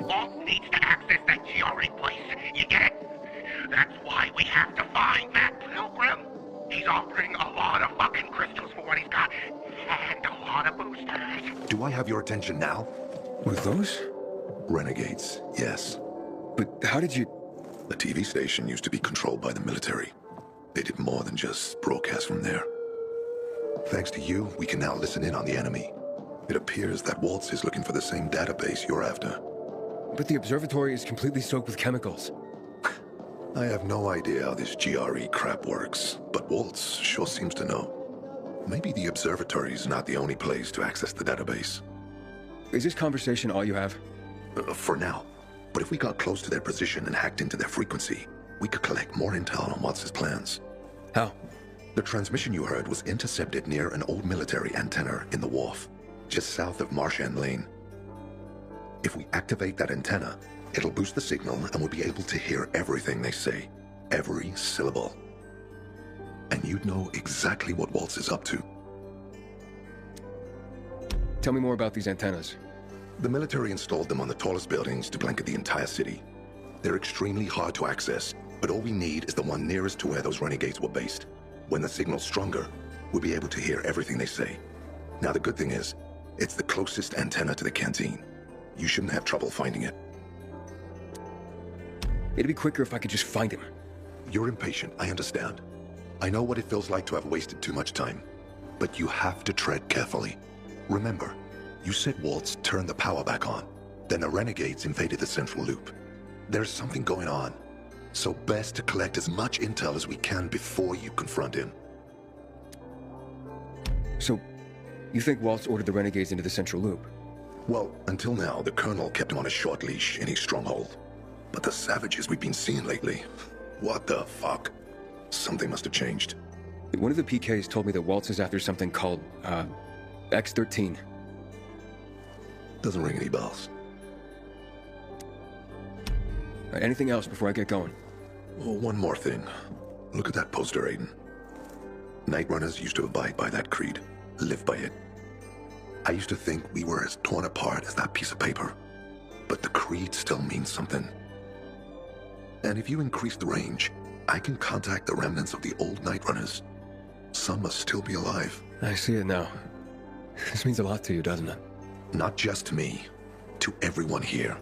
Walt needs to access that GRE place. You get it? That's why we have to find that pilgrim. He's offering a lot of fucking crystals for what he's got, and a lot of boosters. Do I have your attention now? What are those? Renegades, yes. But how did you... The TV station used to be controlled by the military. They did more than just broadcast from there. Thanks to you, we can now listen in on the enemy. It appears that Waltz is looking for the same database you're after. But the observatory is completely soaked with chemicals. I have no idea how this GRE crap works, but Waltz sure seems to know. Maybe the observatory is not the only place to access the database. Is this conversation all you have? For now. But if we got close to their position and hacked into their frequency, we could collect more intel on Waltz's plans. How? The transmission you heard was intercepted near an old military antenna in the wharf, just south of Marsh End Lane. If we activate that antenna, it'll boost the signal and we'll be able to hear everything they say, every syllable. And you'd know exactly what Waltz is up to. Tell me more about these antennas. The military installed them on the tallest buildings to blanket the entire city. They're extremely hard to access, but all we need is the one nearest to where those renegades were based. When the signal's stronger, we'll be able to hear everything they say. Now the good thing is, it's the closest antenna to the canteen. You shouldn't have trouble finding it. It'd be quicker if I could just find him. You're impatient, I understand. I know what it feels like to have wasted too much time. But you have to tread carefully. Remember, you said Waltz turned the power back on. Then the renegades invaded the central loop. There's something going on. So best to collect as much intel as we can before you confront him. So, you think Waltz ordered the renegades into the central loop? Well, until now, the Colonel kept him on a short leash in his stronghold. But the savages we've been seeing lately, what the fuck? Something must have changed. One of the PKs told me that Waltz is after something called, X-13. Doesn't ring any bells. Anything else before I get going? Oh, one more thing. Look at that poster, Aiden. Night Runners used to abide by that creed, live by it. I used to think we were as torn apart as that piece of paper. But the creed still means something. And if you increase the range, I can contact the remnants of the old Night Runners. Some must still be alive. I see it now. This means a lot to you, doesn't it? Not just to me, to everyone here.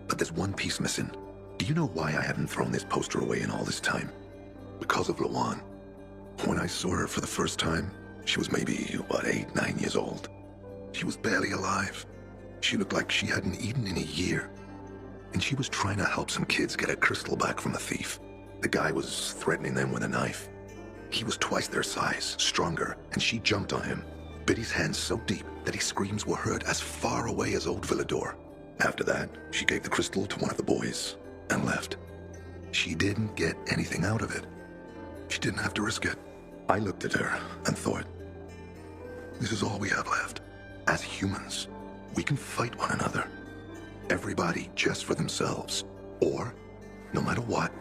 But there's one piece missing. Do you know why I haven't thrown this poster away in all this time? Because of Lawan. When I saw her for the first time, she was maybe, 8, 9 years old. She was barely alive. She looked like she hadn't eaten in a year. And she was trying to help some kids get a crystal back from a thief. The guy was threatening them with a knife. He was twice their size, stronger, and she jumped on him, bit his hand so deep that his screams were heard as far away as Old Villador. After that, she gave the crystal to one of the boys and left. She didn't get anything out of it. She didn't have to risk it. I looked at her and thought, this is all we have left. As humans, we can fight one another. Everybody just for themselves. Or, no matter what,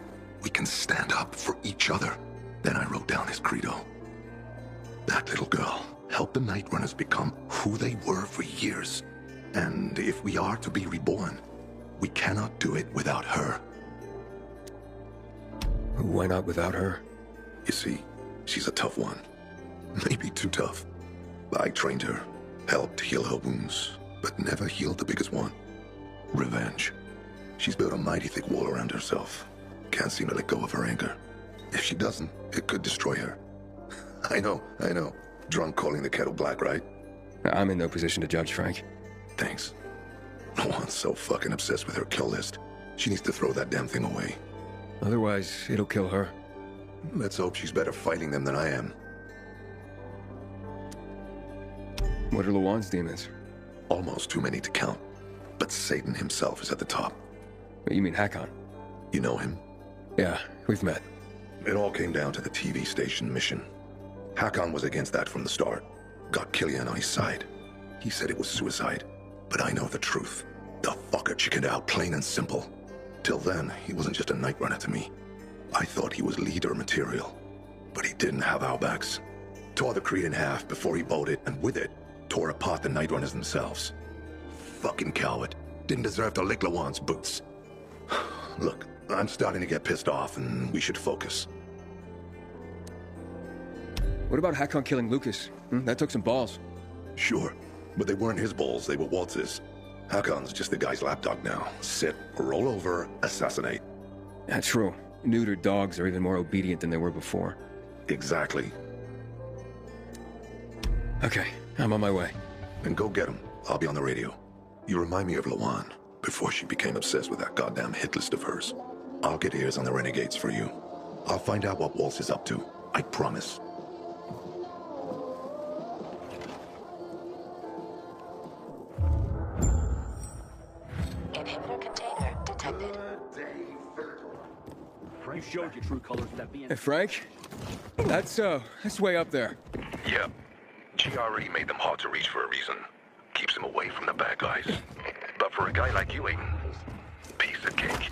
we can stand up for each other. Then I wrote down his credo. That little girl helped the Night Runners become who they were for years. And if we are to be reborn, we cannot do it without her. Why not without her? You see, she's a tough one. Maybe too tough. I trained her, helped heal her wounds, but never healed the biggest one. Revenge. She's built a mighty thick wall around herself. Can't seem to let go of her anger. If she doesn't, it could destroy her. I know. Drunk calling the kettle black, right? I'm in no position to judge, Frank. Thanks. No one's so fucking obsessed with her kill list. She needs to throw that damn thing away. Otherwise, it'll kill her. Let's hope she's better fighting them than I am. What are Lawan's demons? Almost too many to count. But Satan himself is at the top. You mean Hakon? You know him? Yeah, we've met. It all came down to the TV station mission. Hakon was against that from the start. Got Killian on his side. He said it was suicide. But I know the truth. The fucker chickened out, plain and simple. Till then, he wasn't just a Night Runner to me. I thought he was leader material. But he didn't have our backs. Tore the creed in half before he bowed it, and with it, tore apart the Night Runners themselves. Fucking coward. didn't deserve to lick Lawan's boots. Look, I'm starting to get pissed off, and we should focus. What about Hakon killing Lucas? That took some balls. Sure, but they weren't his balls, they were Waltz's. Hakon's just the guy's lapdog now. Sit, roll over, assassinate. That's true. Neutered dogs are even more obedient than they were before. Exactly. Okay, I'm on my way. Then go get him. I'll be on the radio. You remind me of Lawan, before she became obsessed with that goddamn hit list of hers. I'll get ears on the renegades for you. I'll find out what Waltz is up to. I promise. Inhibitor container detected. You showed your true colors without being... Hey, Frank? That's way up there. Yeah. GRE made them hard to reach for a reason. Keeps them away from the bad guys. But for a guy like you, Aiden, piece of cake.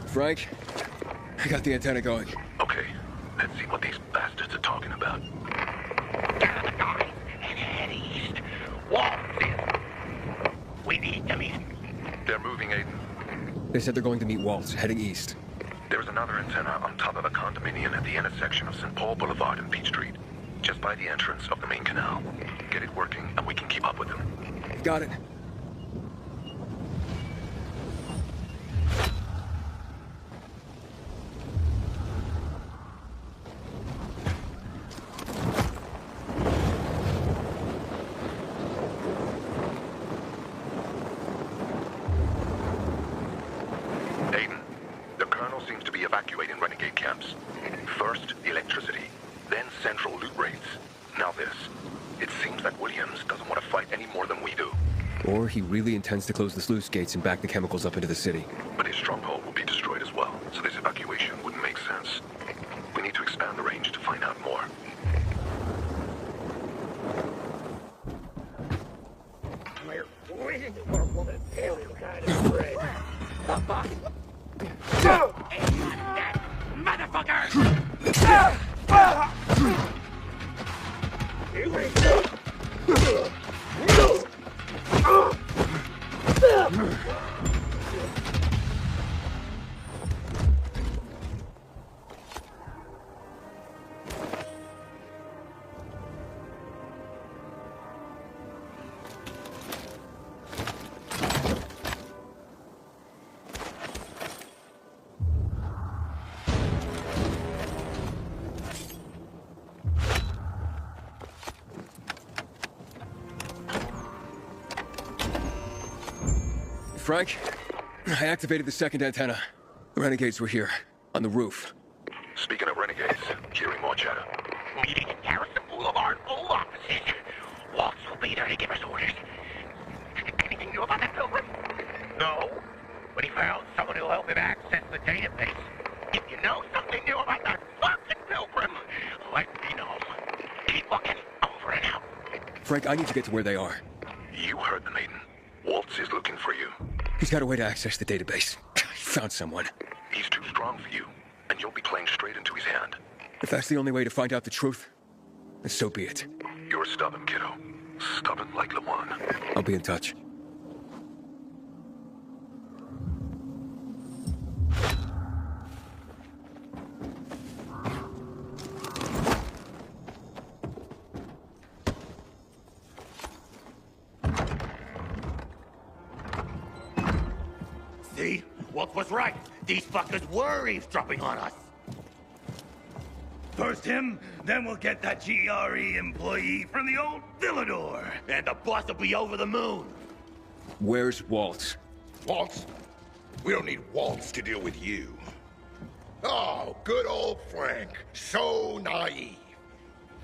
Frank, I got the antenna going. Okay, let's see what these bastards are talking about. Gather the guys and head east. Waltz in. We need them in. They're moving, Aiden. They said they're going to meet Waltz, heading east. There's another antenna on top of a condominium at the intersection of St. Paul Boulevard and Peach Street, just by the entrance of the main canal. Get it working, and we can keep up with them. Got it. Aiden, the Colonel seems to be evacuating renegade camps. First, electricity, then central loot raids. Now this. It seems that Williams doesn't want to fight any more than we do. Or he really intends to close the sluice gates and back the chemicals up into the city. But his stronghold will be destroyed as well, so this evacuation wouldn't make sense. We need to expand the range to find out more. We're waiting for one alien kind of bread. Motherfucker! Frank, I activated the second antenna. The renegades were here, on the roof. Speaking of renegades, hearing more chatter. Meeting in Garrison Boulevard, old offices. Waltz will be there to give us orders. Anything new about that pilgrim? No, but he found someone who'll help him access the database. If you know something new about that fucking pilgrim, let me know. Keep looking. Over and out. Frank, I need to get to where they are. You heard the maiden. Waltz is looking for you. He's got a way to access the database. He found someone. He's too strong for you, and you'll be playing straight into his hand. If that's the only way to find out the truth, then so be it. You're stubborn, kiddo. Stubborn like Lawan. I'll be in touch. See? Waltz was right. These fuckers were eavesdropping on us. First him, then we'll get that GRE employee from the old Villador. And the boss will be over the moon. Where's Waltz? Waltz? We don't need Waltz to deal with you. Oh, good old Frank. So naive.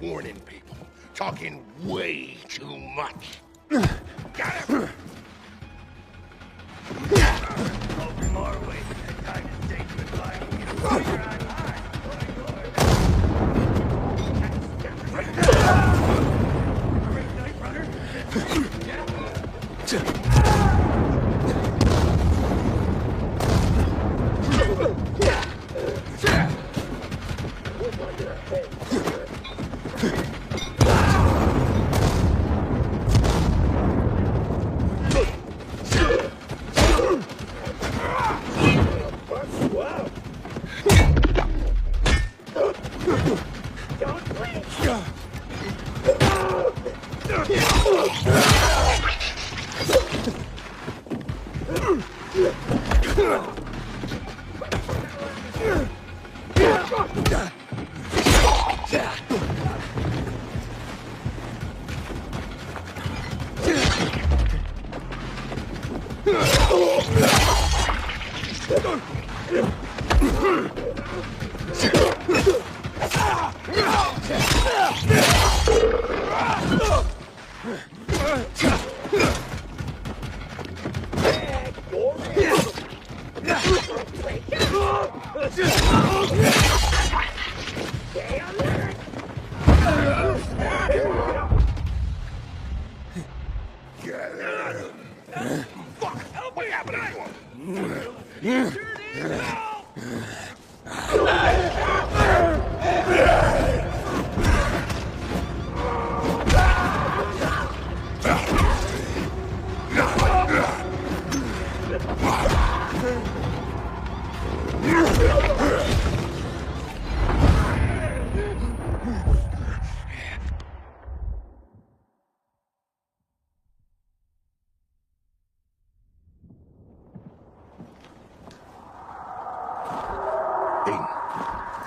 Warning people. Talking way too much. Got him! Open our way to that kind of state goodbye. You know, figure out high. Night runner.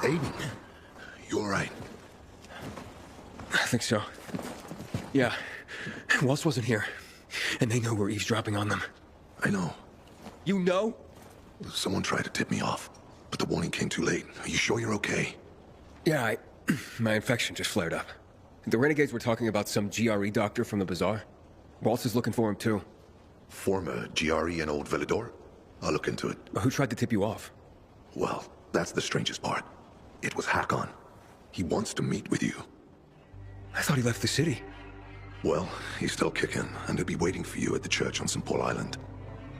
Aiden, you all right? I think so. Yeah. Waltz wasn't here. And they know we're eavesdropping on them. I know. You know? Someone tried to tip me off, but the warning came too late. Are you sure you're okay? Yeah, my infection just flared up. The renegades were talking about some GRE doctor from the bazaar. Waltz is looking for him too. Former GRE and Old Villador? I'll look into it. Who tried to tip you off? Well, that's the strangest part. It was Hakon. He wants to meet with you. I thought he left the city. Well, he's still kicking, and he'll be waiting for you at the church on St. Paul Island.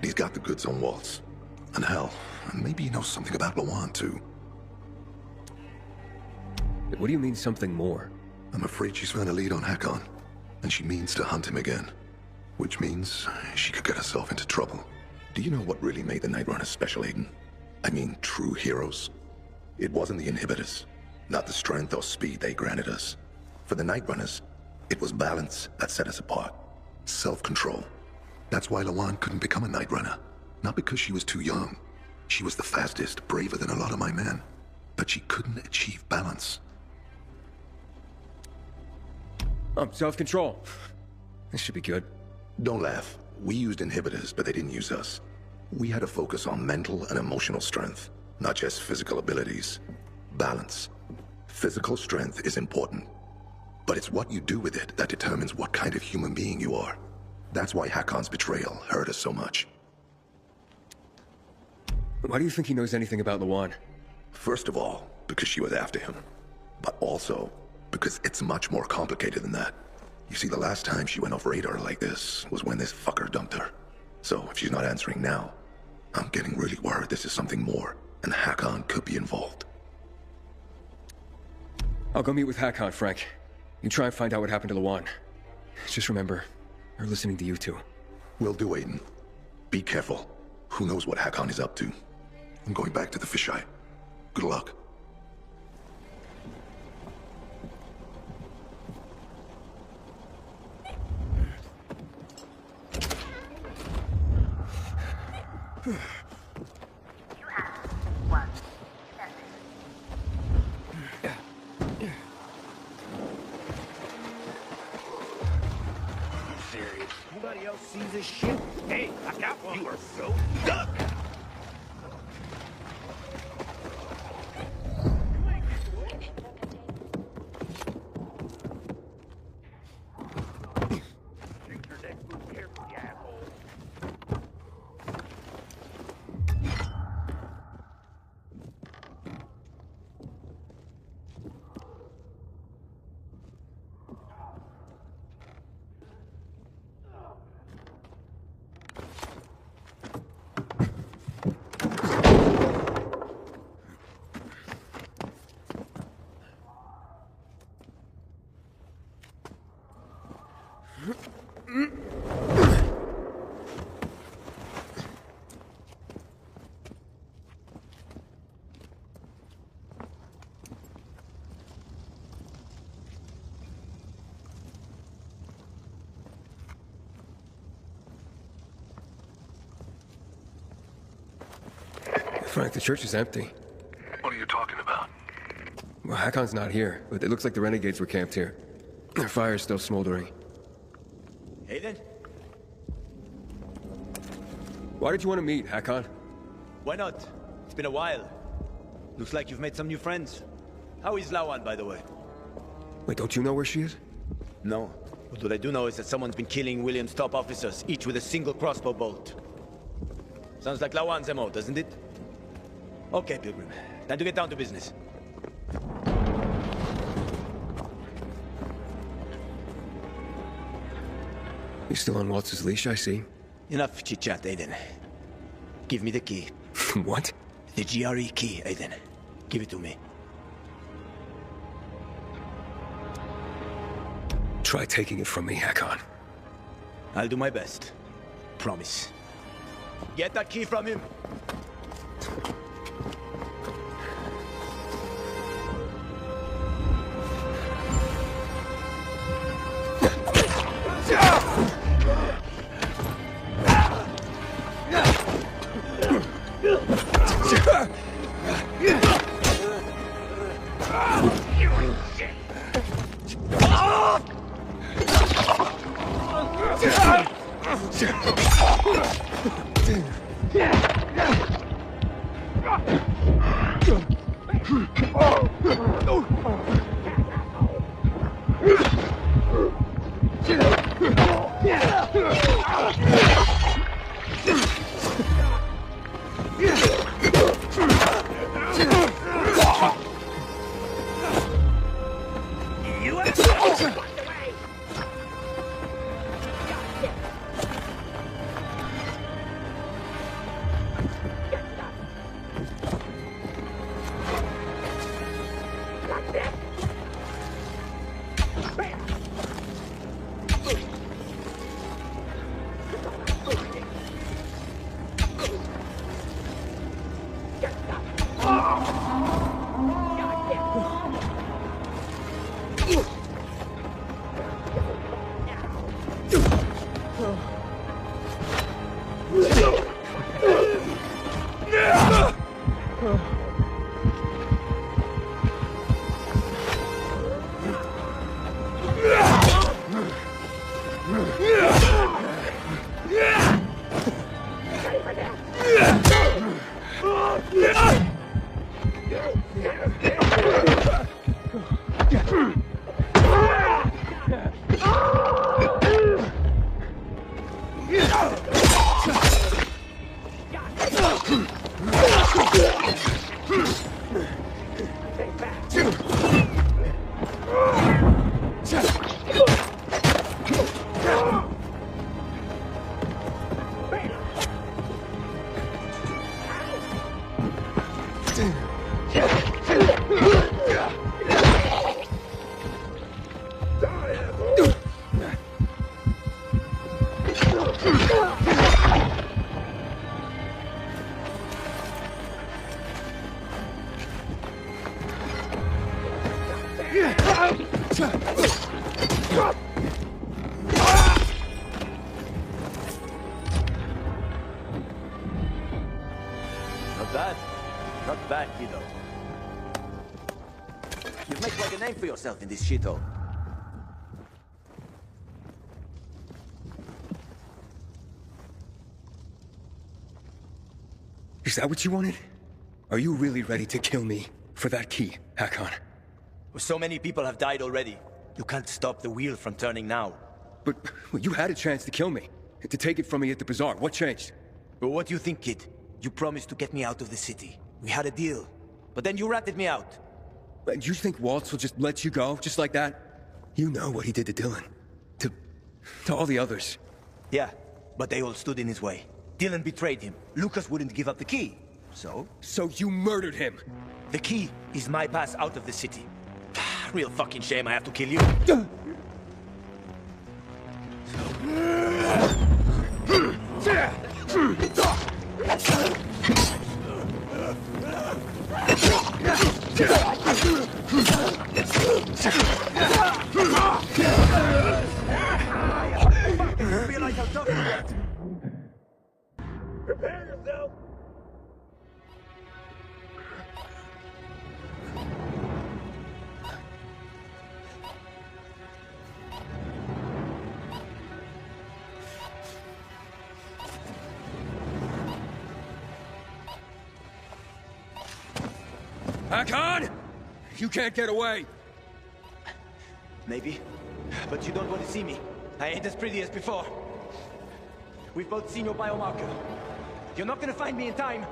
He's got the goods on Waltz. And hell, maybe he knows something about Lawan, too. What do you mean, something more? I'm afraid she's found a lead on Hakon, and she means to hunt him again. Which means she could get herself into trouble. Do you know what really made the Night Runners special, Aiden? I mean, true heroes. It wasn't the inhibitors, not the strength or speed they granted us. For the Night Runners, it was balance that set us apart. Self-control. That's why Lawan couldn't become a Night Runner. Not because she was too young. She was the fastest, braver than a lot of my men. But she couldn't achieve balance. Self-control. This should be good. Don't laugh. We used inhibitors, but they didn't use us. We had to focus on mental and emotional strength, not just physical abilities. Balance. Physical strength is important, but it's what you do with it that determines what kind of human being you are. That's why Hakon's betrayal hurt us so much. Why do you think he knows anything about Lawan? First of all, because she was after him. But also, because it's much more complicated than that. You see, the last time she went off radar like this was when this fucker dumped her. So if she's not answering now, I'm getting really worried this is something more, and Hakon could be involved. I'll go meet with Hakon, Frank. You try and find out what happened to Lawan. Just remember, they're listening to you two. Will do, Aiden. Be careful. Who knows what Hakon is up to? I'm going back to the fisheye. Good luck. You have one message. Serious. Nobody else sees this shit? Hey, I got one. You are so stuck. Drink your next move carefully, asshole. Frank, the church is empty. What are you talking about? Well, Hakon's not here, but it looks like the renegades were camped here. Their fire's still smoldering. Hey then. Why did you want to meet, Hakon? Why not? It's been a while. Looks like you've made some new friends. How is Lawan, by the way? Wait, don't you know where she is? No. But what I do know is that someone's been killing William's top officers, each with a single crossbow bolt. Sounds like Lawan's MO, doesn't it? Okay, Pilgrim. Time to get down to business. You're still on Waltz's leash, I see. Enough chit-chat, Aiden. Give me the key. What? The GRE key, Aiden. Give it to me. Try taking it from me, Hakon. I'll do my best. Promise. Get that key from him! Not bad. Not bad, kiddo. You've made quite a name for yourself in this shithole. Is that what you wanted? Are you really ready to kill me for that key, Hakon? So many people have died already. You can't stop the wheel from turning now. But well, you had a chance to kill me, to take it from me at the bazaar. What changed? But what do you think, kid? You promised to get me out of the city. We had a deal. But then you ratted me out. And you think Waltz will just let you go, just like that? You know what he did to Dylan. To all the others. Yeah, but they all stood in his way. Dylan betrayed him. Lucas wouldn't give up the key. So? So you murdered him! The key is my pass out of the city. Real fucking shame I have to kill you. Realize how tough you are. Prepare yourself. Hakon! You can't get away! Maybe, but you don't want to see me. I ain't as pretty as before. We've both seen your biomarker. You're not gonna find me in time.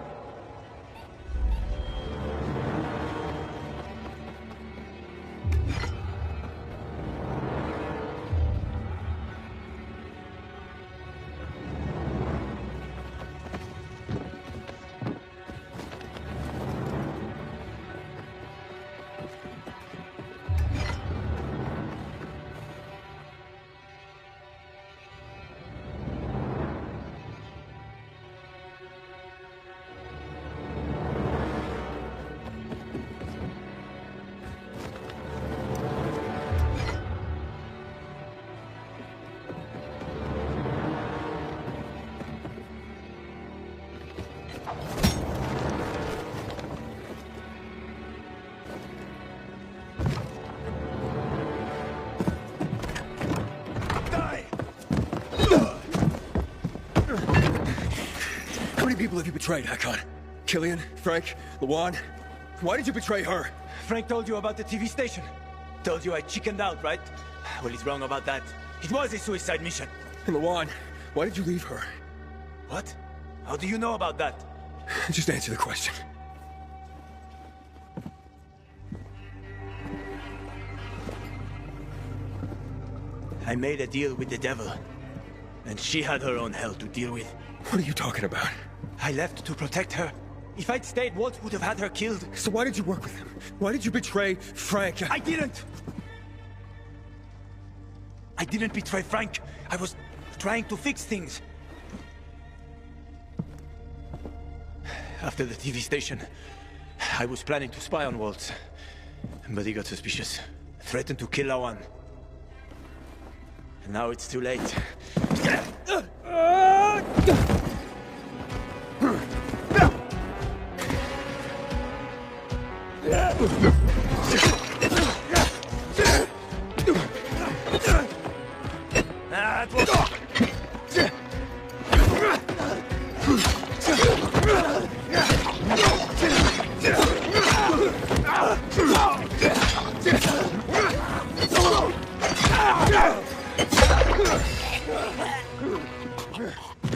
How many people have you betrayed, Hakon? Killian? Frank? Lawan? Why did you betray her? Frank told you about the TV station. Told you I chickened out, right? Well, he's wrong about that. It was a suicide mission. And Lawan, why did you leave her? What? How do you know about that? Just answer the question. I made a deal with the devil. And she had her own hell to deal with. What are you talking about? I left to protect her. If I'd stayed, Walt would have had her killed. So why did you work with him? Why did you betray Frank? I didn't! I didn't betray Frank. I was trying to fix things. After the TV station, I was planning to spy on Waltz. But he got suspicious. Threatened to kill Lawan. Now it's too late.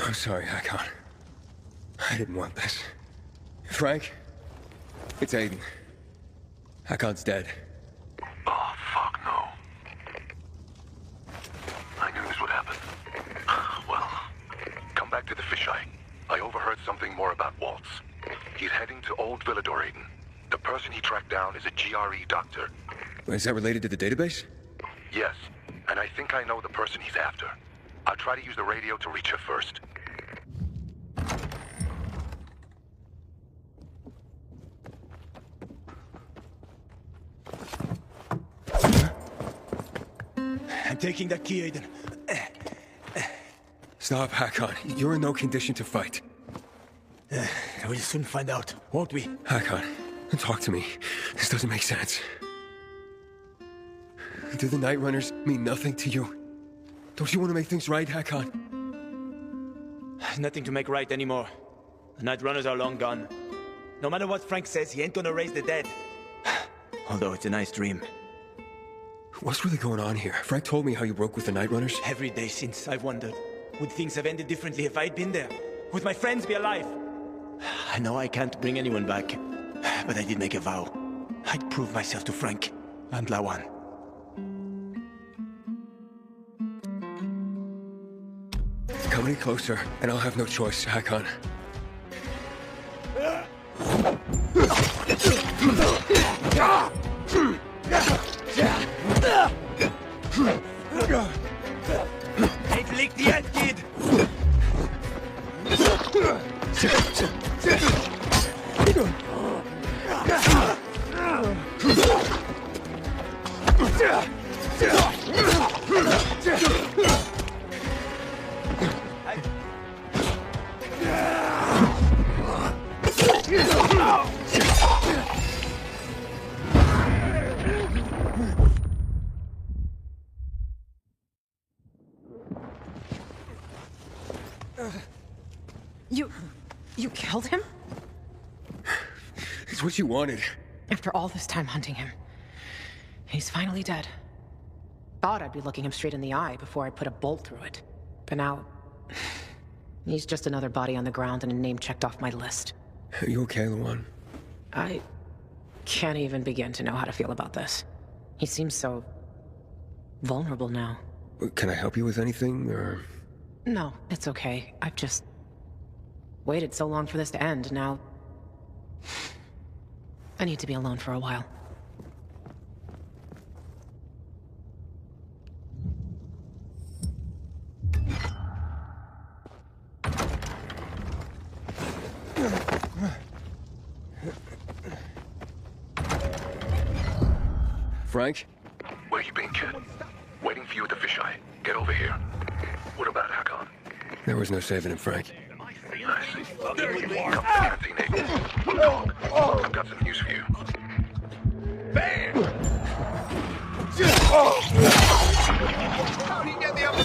I'm sorry, Hakon. I didn't want this. Frank? It's Aiden. Hakon's dead. Oh, fuck no. I knew this would happen. Well, come back to the fisheye. I overheard something more about Waltz. He's heading to Old Villador, Aiden. The person he tracked down is a GRE doctor. Is that related to the database? Yes, and I think I know the person he's after. I'll try to use the radio to reach her first. I'm taking that key, Aiden. Stop, Hakon. You're in no condition to fight. We'll soon find out, won't we? Hakon, talk to me. This doesn't make sense. Do the Night Runners mean nothing to you? Don't you want to make things right, Hakon? There's nothing to make right anymore. The Night Runners are long gone. No matter what Frank says, he ain't gonna raise the dead. Although it's a nice dream. What's really going on here? Frank told me how you broke with the Night Runners. Every day since, I've wondered, would things have ended differently if I'd been there? Would my friends be alive? I know I can't bring anyone back, but I did make a vow. I'd prove myself to Frank and Lawan. Come any closer, and I'll have no choice, Hakon. Ain't licked yet, kid! You killed him? It's what you wanted. After all this time hunting him, he's finally dead. Thought I'd be looking him straight in the eye before I put a bolt through it. But now, he's just another body on the ground and a name checked off my list. Are you okay, Lawan? I can't even begin to know how to feel about this. He seems so vulnerable now. Can I help you with anything, or...? No, it's okay. I've just waited so long for this to end. Now I need to be alone for a while. Frank? Where you been, kid? Waiting for you at the fisheye. Get over here. What about Hakon? There was no saving him, Frank. I see. Come to Anthony, Nate. Dog, I've got some news for you. Bam! How did he get the other?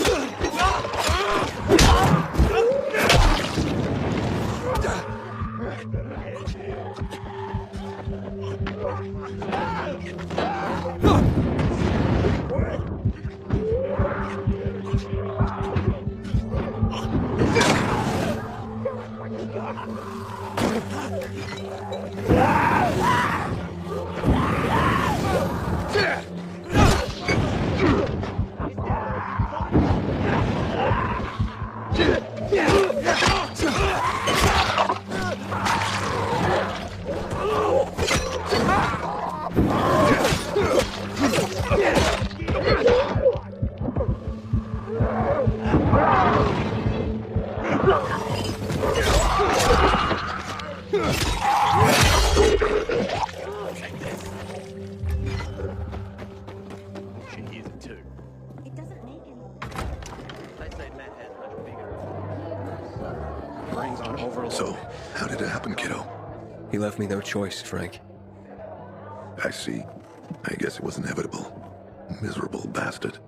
It doesn't make any... overload. So, how did it happen, kiddo? He left me no choice, Frank. I see. I guess it was inevitable. Miserable bastard.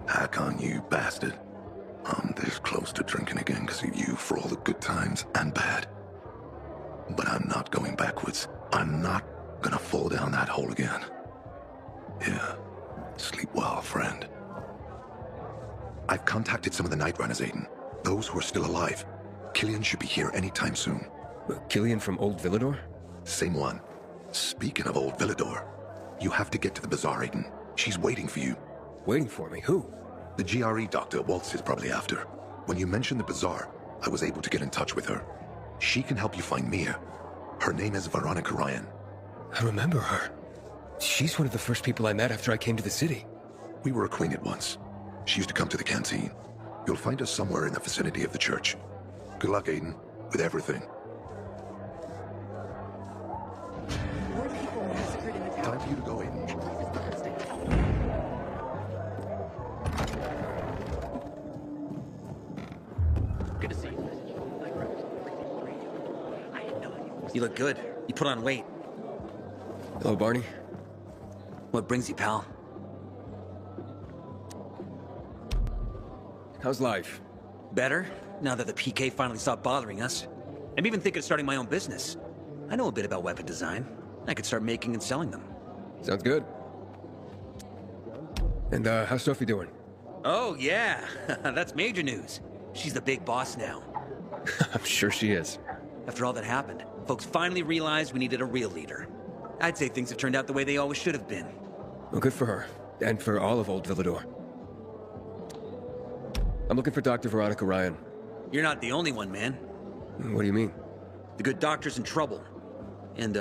Hack on you, bastard. I'm this close to drinking again because of you for all the good times and bad. But I'm not going backwards. I'm not gonna fall down that hole again. Yeah. Sleep well, friend. I've contacted some of the Night Runners, Aiden. Those who are still alive. Killian should be here anytime soon. Killian from Old Villador? Same one. Speaking of Old Villador, you have to get to the bazaar, Aiden. She's waiting for you. Waiting for me? Who? The GRE doctor, Waltz, is probably after. When you mentioned the bazaar, I was able to get in touch with her. She can help you find Mia. Her name is Veronica Ryan. I remember her. She's one of the first people I met after I came to the city. We were acquainted once. She used to come to the canteen. You'll find her somewhere in the vicinity of the church. Good luck, Aiden, with everything. More people massacred in the tower. Time for you to go, Aiden. Good to see you. You look good. You put on weight. Hello, Barney. What brings you, pal? How's life? Better, now that the PK finally stopped bothering us. I'm even thinking of starting my own business. I know a bit about weapon design. I could start making and selling them. Sounds good. And, how's Sophie doing? Oh, yeah. That's major news. She's the big boss now. I'm sure she is. After all that happened, folks finally realized we needed a real leader. I'd say things have turned out the way they always should have been. Well, good for her. And for all of Old Villador. I'm looking for Dr. Veronica Ryan. You're not the only one, man. What do you mean? The good doctor's in trouble. And,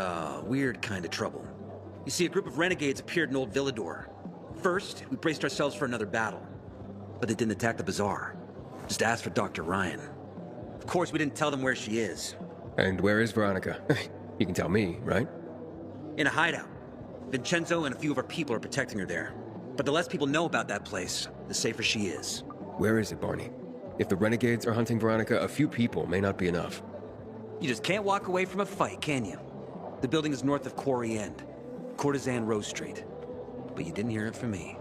weird kind of trouble. You see, a group of renegades appeared in Old Villador. First, we braced ourselves for another battle. But they didn't attack the bazaar. Just asked for Dr. Ryan. Of course, we didn't tell them where she is. And where is Veronica? You can tell me, right? In a hideout. Vincenzo and a few of our people are protecting her there. But the less people know about that place, the safer she is. Where is it, Barney? If the renegades are hunting Veronica, a few people may not be enough. You just can't walk away from a fight, can you? The building is north of Quarry End. Courtesan Rose Street. But you didn't hear it from me.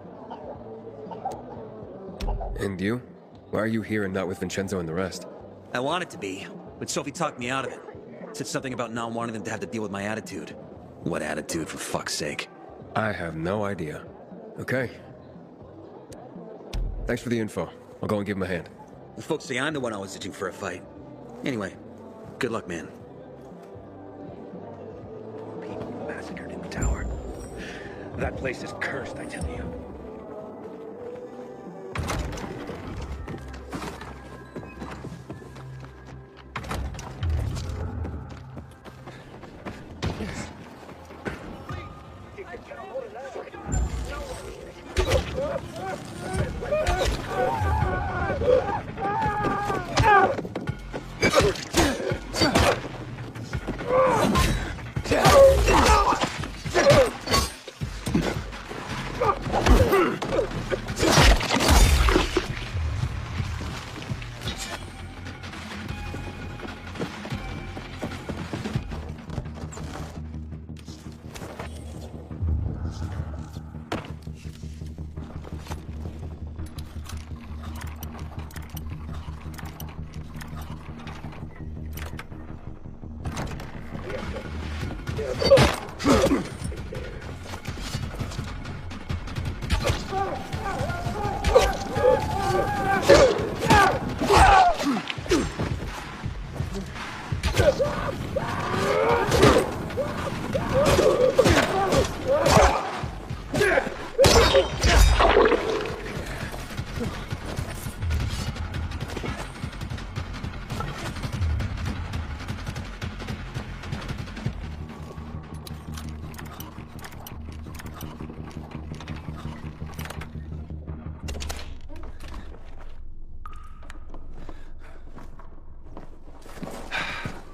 And you? Why are you here and not with Vincenzo and the rest? I wanted to be, but Sophie talked me out of it. Said something about not wanting them to have to deal with my attitude. What attitude, for fuck's sake? I have no idea. Okay. Thanks for the info. I'll go and give him a hand. The folks say I'm the one always itching for a fight. Anyway, good luck, man. People massacred in the tower. That place is cursed, I tell you.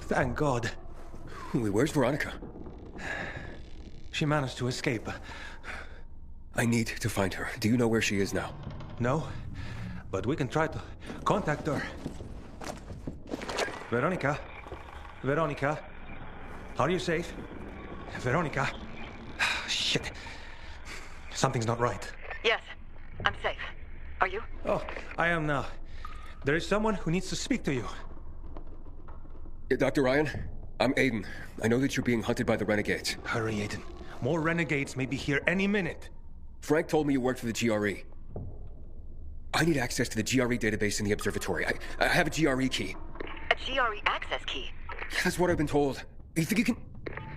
Thank God. Where's Veronica? She managed to escape. I need to find her. Do you know where she is now? No. but we can try to contact her. Veronica? Veronica? Are you safe? Veronica? Shit. Something's not right. Yes, I'm safe. Are you? Oh, I am now. There is someone who needs to speak to you. Dr. Ryan, I'm Aiden. I know that you're being hunted by the renegades. Hurry, Aiden. More renegades may be here any minute. Frank told me you worked for the GRE. I need access to the GRE database in the observatory. I have a GRE key. A GRE access key? That's what I've been told. You think you can...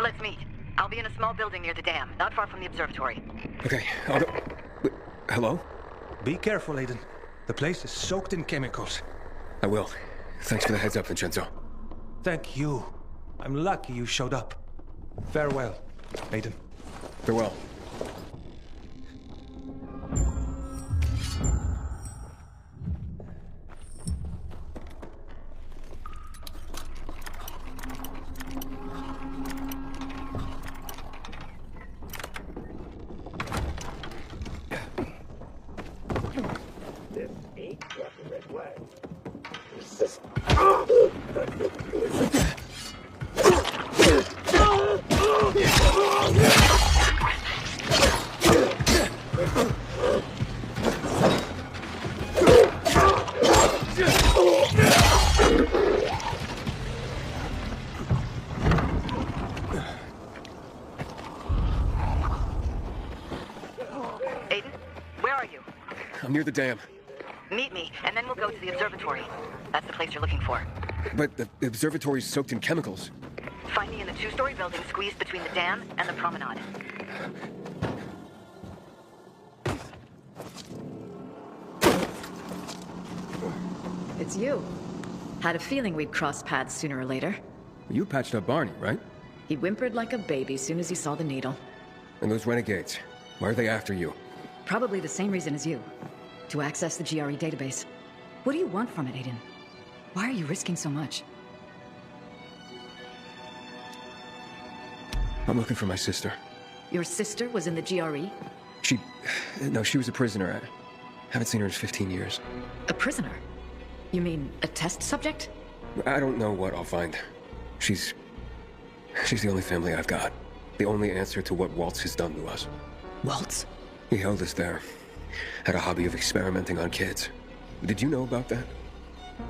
Let's meet. I'll be in a small building near the dam, not far from the observatory. Okay, I'll go... Hello? Be careful, Aiden. The place is soaked in chemicals. I will. Thanks for the heads up, Vincenzo. Thank you. I'm lucky you showed up. Farewell, Aiden. Farewell. I'm near the dam. Meet me, and then we'll go to the observatory. That's the place you're looking for. But the observatory's soaked in chemicals. Find me in the two-story building squeezed between the dam and the promenade. It's you. Had a feeling we'd cross paths sooner or later. You patched up Barney, right? He whimpered like a baby soon as he saw the needle. And those renegades, why are they after you? Probably the same reason as you. To access the GRE database. What do you want from it, Aiden? Why are you risking so much? I'm looking for my sister. Your sister was in the GRE? No, she was a prisoner. I haven't seen her in 15 years. A prisoner? You mean a test subject? I don't know what I'll find. She's the only family I've got. The only answer to what Waltz has done to us. Waltz? He held us there. Had a hobby of experimenting on kids. Did you know about that?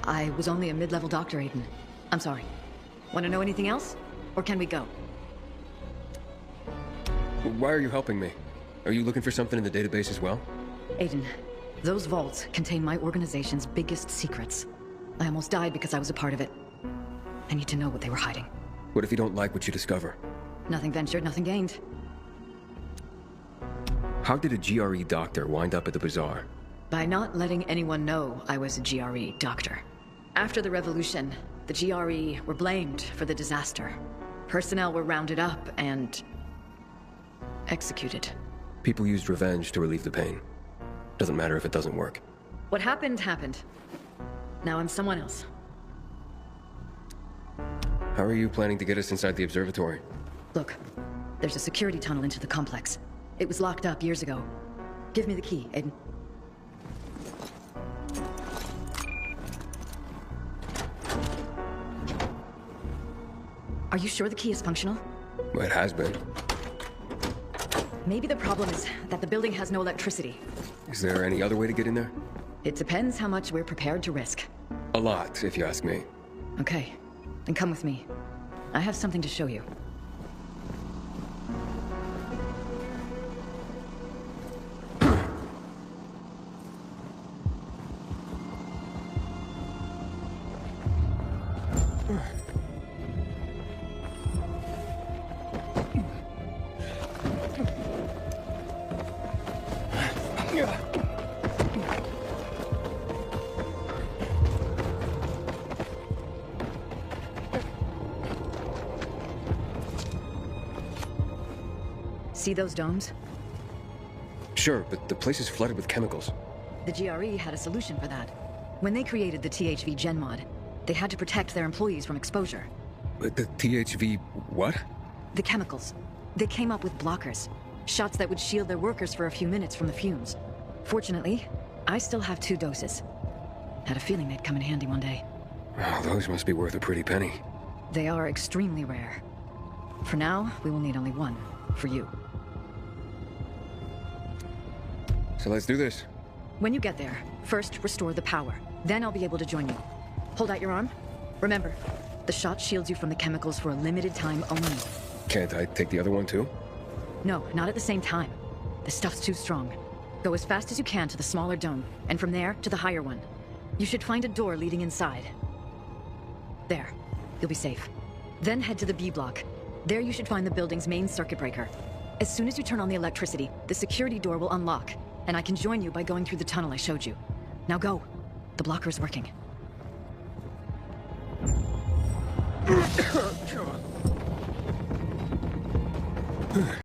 I was only a mid-level doctor, Aiden. I'm sorry. Want to know anything else? Or can we go? Why are you helping me? Are you looking for something in the database as well? Aiden, those vaults contain my organization's biggest secrets. I almost died because I was a part of it. I need to know what they were hiding. What if you don't like what you discover? Nothing ventured, nothing gained. How did a GRE doctor wind up at the bazaar? By not letting anyone know I was a GRE doctor. After the revolution, the GRE were blamed for the disaster. Personnel were rounded up and executed. People used revenge to relieve the pain. Doesn't matter if it doesn't work. What happened, happened. Now I'm someone else. How are you planning to get us inside the observatory? Look, there's a security tunnel into the complex. It was locked up years ago. Give me the key, Aiden. Are you sure the key is functional? Well, it has been. Maybe the problem is that the building has no electricity. Is there any other way to get in there? It depends how much we're prepared to risk. A lot, if you ask me. Okay, then come with me. I have something to show you. See those domes? Sure, but the place is flooded with chemicals. The GRE had a solution for that. When they created the THV Gen Mod, they had to protect their employees from exposure. The THV what? The chemicals. They came up with blockers. Shots that would shield their workers for a few minutes from the fumes. Fortunately, I still have 2 doses. Had a feeling they'd come in handy one day. Oh, those must be worth a pretty penny. They are extremely rare. For now, we will need only one. For you. So let's do this. When you get there, first restore the power. Then I'll be able to join you. Hold out your arm. Remember, the shot shields you from the chemicals for a limited time only. Can't I take the other one too? No, not at the same time. The stuff's too strong. Go as fast as you can to the smaller dome, and from there to the higher one. You should find a door leading inside. There. You'll be safe. Then head to the B block. There you should find the building's main circuit breaker. As soon as you turn on the electricity, the security door will unlock, and I can join you by going through the tunnel I showed you. Now go. The blocker is working.